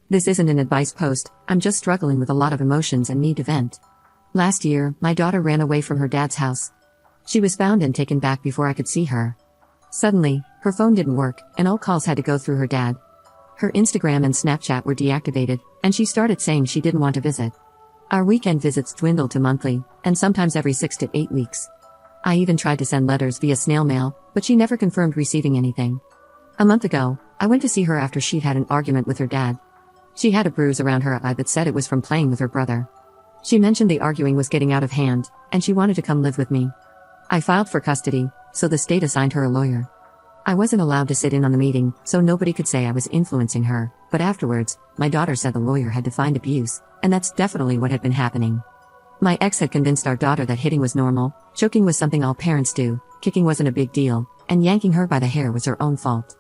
This isn't an advice post, I'm just struggling with a lot of emotions and need to vent. Last year, my daughter ran away from her dad's house. She was found and taken back before I could see her. Suddenly, her phone didn't work, and all calls had to go through her dad. Her Instagram and Snapchat were deactivated, and she started saying she didn't want to visit. Our weekend visits dwindled to monthly, and sometimes every 6 to 8 weeks. I even tried to send letters via snail mail, but she never confirmed receiving anything. A month ago, I went to see her after she'd had an argument with her dad. She had a bruise around her eye but said it was from playing with her brother. She mentioned the arguing was getting out of hand, and she wanted to come live with me. I filed for custody, so the state assigned her a lawyer. I wasn't allowed to sit in on the meeting, so nobody could say I was influencing her, but afterwards, my daughter said the lawyer had defined abuse, and that's definitely what had been happening. My ex had convinced our daughter that hitting was normal, choking was something all parents do, kicking wasn't a big deal, and yanking her by the hair was her own fault.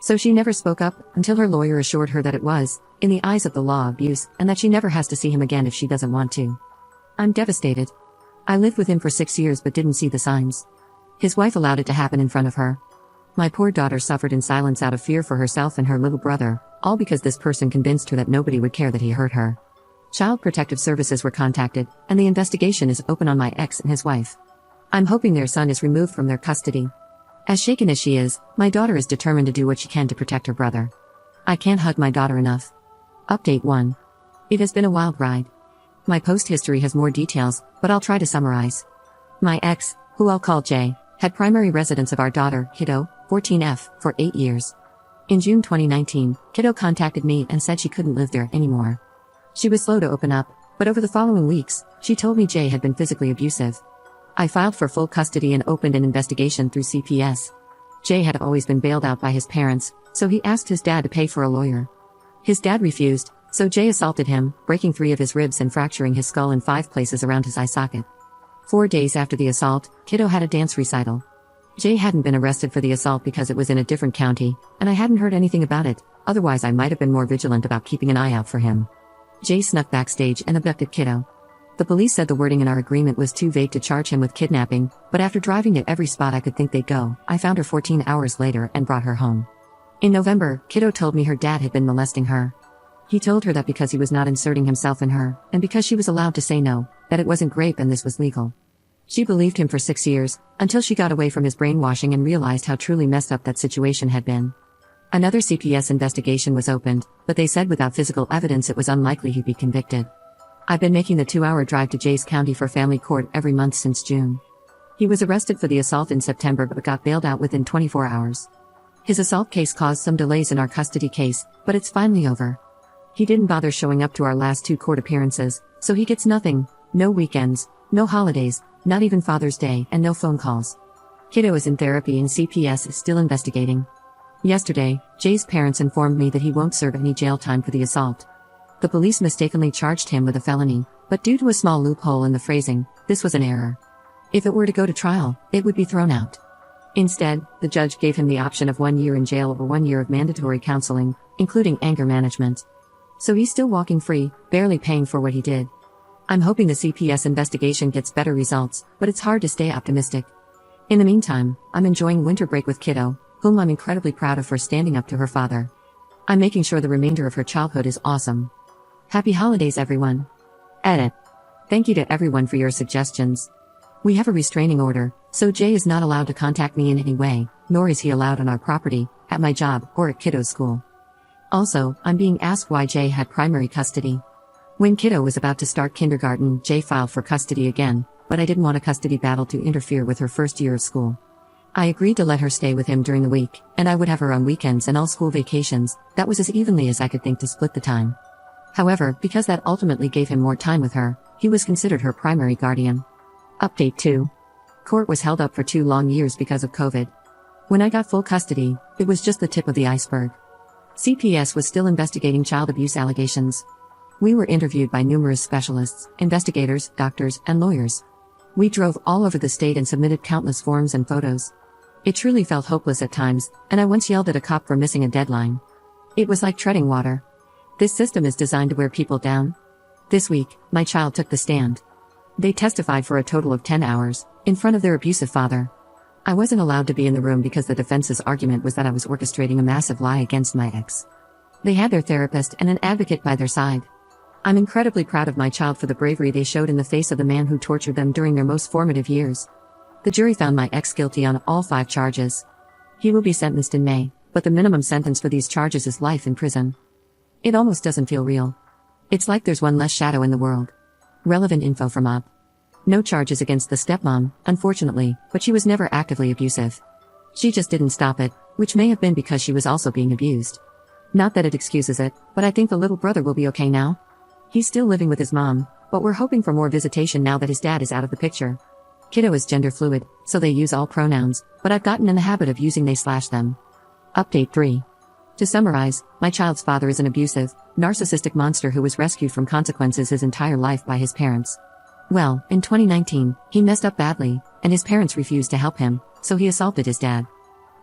So she never spoke up, until her lawyer assured her that it was, in the eyes of the law, abuse, and that she never has to see him again if she doesn't want to. I'm devastated. I lived with him for 6 years but didn't see the signs. His wife allowed it to happen in front of her. My poor daughter suffered in silence out of fear for herself and her little brother, all because this person convinced her that nobody would care that he hurt her. Child Protective Services were contacted, and the investigation is open on my ex and his wife. I'm hoping their son is removed from their custody. As shaken as she is, my daughter is determined to do what she can to protect her brother. I can't hug my daughter enough. Update 1. It has been a wild ride. My post history has more details, but I'll try to summarize. My ex, who I'll call Jay, had primary residence of our daughter, Kiddo, 14F, for 8 years. In June 2019, Kiddo contacted me and said she couldn't live there anymore. She was slow to open up, but over the following weeks, she told me Jay had been physically abusive. I filed for full custody and opened an investigation through CPS. Jay had always been bailed out by his parents, so he asked his dad to pay for a lawyer. His dad refused, so Jay assaulted him, breaking 3 of his ribs and fracturing his skull in 5 places around his eye socket. 4 days after the assault, Kiddo had a dance recital. Jay hadn't been arrested for the assault because it was in a different county, and I hadn't heard anything about it, otherwise I might have been more vigilant about keeping an eye out for him. Jay snuck backstage and abducted Kiddo. The police said the wording in our agreement was too vague to charge him with kidnapping, but after driving to every spot I could think they'd go, I found her 14 hours later and brought her home. In November, Kiddo told me her dad had been molesting her. He told her that because he was not inserting himself in her, and because she was allowed to say no, that it wasn't rape and this was legal. She believed him for 6 years, until she got away from his brainwashing and realized how truly messed up that situation had been. Another CPS investigation was opened, but they said without physical evidence it was unlikely he'd be convicted. I've been making the 2-hour drive to Jay's County for family court every month since June. He was arrested for the assault in September but got bailed out within 24 hours. His assault case caused some delays in our custody case, but it's finally over. He didn't bother showing up to our last 2 court appearances, so he gets nothing, no weekends, no holidays, not even Father's Day, and no phone calls. Kiddo is in therapy and CPS is still investigating. Yesterday, Jay's parents informed me that he won't serve any jail time for the assault. The police mistakenly charged him with a felony, but due to a small loophole in the phrasing, this was an error. If it were to go to trial, it would be thrown out. Instead, the judge gave him the option of 1 year in jail or 1 year of mandatory counseling, including anger management. So he's still walking free, barely paying for what he did. I'm hoping the CPS investigation gets better results, but it's hard to stay optimistic. In the meantime, I'm enjoying winter break with Kiddo, whom I'm incredibly proud of for standing up to her father. I'm making sure the remainder of her childhood is awesome. Happy holidays, everyone. Edit. Thank you to everyone for your suggestions. We have a restraining order, so Jay is not allowed to contact me in any way, nor is he allowed on our property, at my job, or at Kiddo's school. Also, I'm being asked why Jay had primary custody. When Kiddo was about to start kindergarten, Jay filed for custody again, but I didn't want a custody battle to interfere with her first year of school. I agreed to let her stay with him during the week, and I would have her on weekends and all school vacations. That was as evenly as I could think to split the time. However, because that ultimately gave him more time with her, he was considered her primary guardian. Update 2. Court was held up for 2 long years because of COVID. When I got full custody, it was just the tip of the iceberg. CPS was still investigating child abuse allegations. We were interviewed by numerous specialists, investigators, doctors, and lawyers. We drove all over the state and submitted countless forms and photos. It truly felt hopeless at times, and I once yelled at a cop for missing a deadline. It was like treading water. This system is designed to wear people down. This week, my child took the stand. They testified for a total of 10 hours, in front of their abusive father. I wasn't allowed to be in the room because the defense's argument was that I was orchestrating a massive lie against my ex. They had their therapist and an advocate by their side. I'm incredibly proud of my child for the bravery they showed in the face of the man who tortured them during their most formative years. The jury found my ex guilty on all 5 charges. He will be sentenced in May, but the minimum sentence for these charges is life in prison. It almost doesn't feel real. It's like there's one less shadow in the world. Relevant info from UP. No charges against the stepmom, unfortunately, but she was never actively abusive. She just didn't stop it, which may have been because she was also being abused. Not that it excuses it, but I think the little brother will be okay now. He's still living with his mom, but we're hoping for more visitation now that his dad is out of the picture. Kiddo is gender fluid, so they use all pronouns, but I've gotten in the habit of using they/them. Update 3. To summarize, my child's father is an abusive, narcissistic monster who was rescued from consequences his entire life by his parents. Well, in 2019, he messed up badly, and his parents refused to help him, so he assaulted his dad.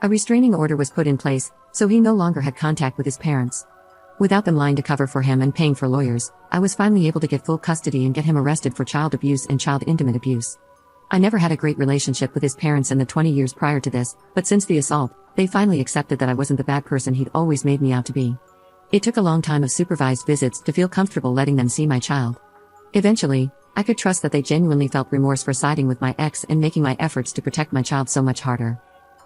A restraining order was put in place, so he no longer had contact with his parents. Without them lying to cover for him and paying for lawyers, I was finally able to get full custody and get him arrested for child abuse and child intimate abuse. I never had a great relationship with his parents in the 20 years prior to this, but since the assault, they finally accepted that I wasn't the bad person he'd always made me out to be. It took a long time of supervised visits to feel comfortable letting them see my child. Eventually, I could trust that they genuinely felt remorse for siding with my ex and making my efforts to protect my child so much harder.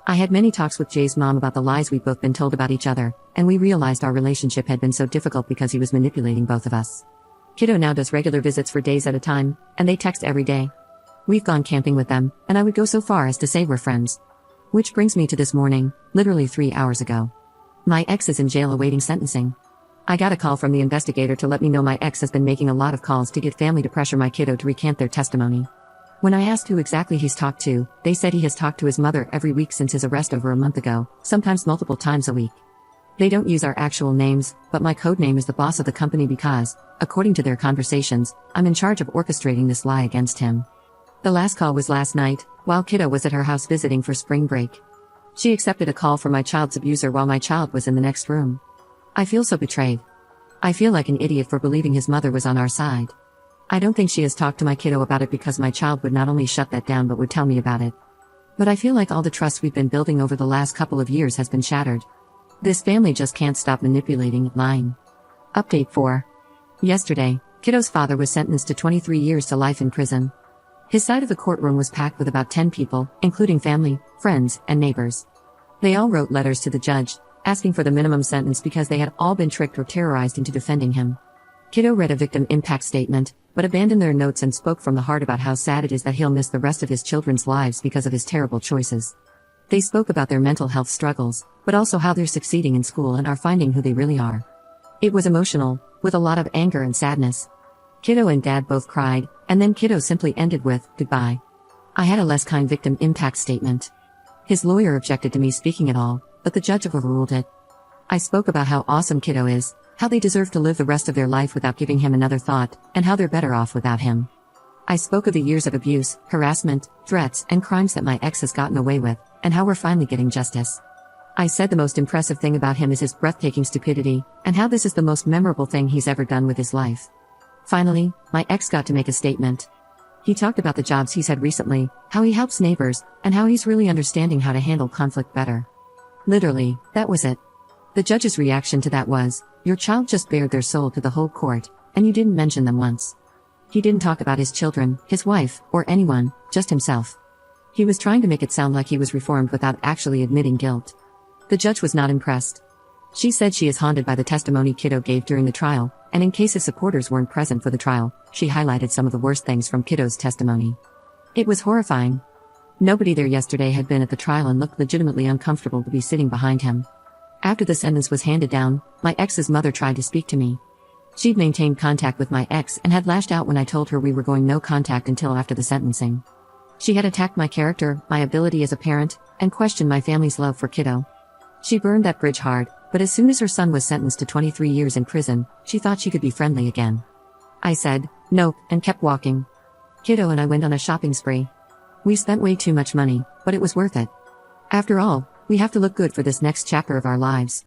I had many talks with Jay's mom about the lies we'd both been told about each other, and we realized our relationship had been so difficult because he was manipulating both of us. Kiddo now does regular visits for days at a time, and they text every day. We've gone camping with them, and I would go so far as to say we're friends. Which brings me to this morning, literally 3 hours ago. My ex is in jail awaiting sentencing. I got a call from the investigator to let me know my ex has been making a lot of calls to get family to pressure my kiddo to recant their testimony. When I asked who exactly he's talked to, they said he has talked to his mother every week since his arrest over a month ago, sometimes multiple times a week. They don't use our actual names, but my code name is the boss of the company because, according to their conversations, I'm in charge of orchestrating this lie against him. The last call was last night, while kiddo was at her house visiting for spring break. She accepted a call from my child's abuser while my child was in the next room. I feel so betrayed. I feel like an idiot for believing his mother was on our side. I don't think she has talked to my kiddo about it because my child would not only shut that down but would tell me about it. But I feel like all the trust we've been building over the last couple of years has been shattered. This family just can't stop manipulating, lying. Update 4. Yesterday, kiddo's father was sentenced to 23 years to life in prison. His side of the courtroom was packed with about 10 people, including family, friends, and neighbors. They all wrote letters to the judge, asking for the minimum sentence because they had all been tricked or terrorized into defending him. Kiddo read a victim impact statement, but abandoned their notes and spoke from the heart about how sad it is that he'll miss the rest of his children's lives because of his terrible choices. They spoke about their mental health struggles, but also how they're succeeding in school and are finding who they really are. It was emotional, with a lot of anger and sadness. Kiddo and dad both cried, and then kiddo simply ended with, "Goodbye." I had a less kind victim impact statement. His lawyer objected to me speaking at all, but the judge overruled it. I spoke about how awesome kiddo is, how they deserve to live the rest of their life without giving him another thought, and how they're better off without him. I spoke of the years of abuse, harassment, threats, and crimes that my ex has gotten away with, and how we're finally getting justice. I said the most impressive thing about him is his breathtaking stupidity, and how this is the most memorable thing he's ever done with his life. Finally, my ex got to make a statement. He talked about the jobs he's had recently, how he helps neighbors, and how he's really understanding how to handle conflict better. Literally, that was it. The judge's reaction to that was, "Your child just bared their soul to the whole court, and you didn't mention them once." He didn't talk about his children, his wife, or anyone, just himself. He was trying to make it sound like he was reformed without actually admitting guilt. The judge was not impressed. She said she is haunted by the testimony kiddo gave during the trial, and in case his supporters weren't present for the trial, she highlighted some of the worst things from kiddo's testimony. It was horrifying. Nobody there yesterday had been at the trial and looked legitimately uncomfortable to be sitting behind him. After the sentence was handed down, my ex's mother tried to speak to me. She'd maintained contact with my ex and had lashed out when I told her we were going no contact until after the sentencing. She had attacked my character, my ability as a parent, and questioned my family's love for kiddo. She burned that bridge hard, but as soon as her son was sentenced to 23 years in prison, she thought she could be friendly again. I said, "Nope," and kept walking. Kiddo and I went on a shopping spree. We spent way too much money, but it was worth it. After all, we have to look good for this next chapter of our lives.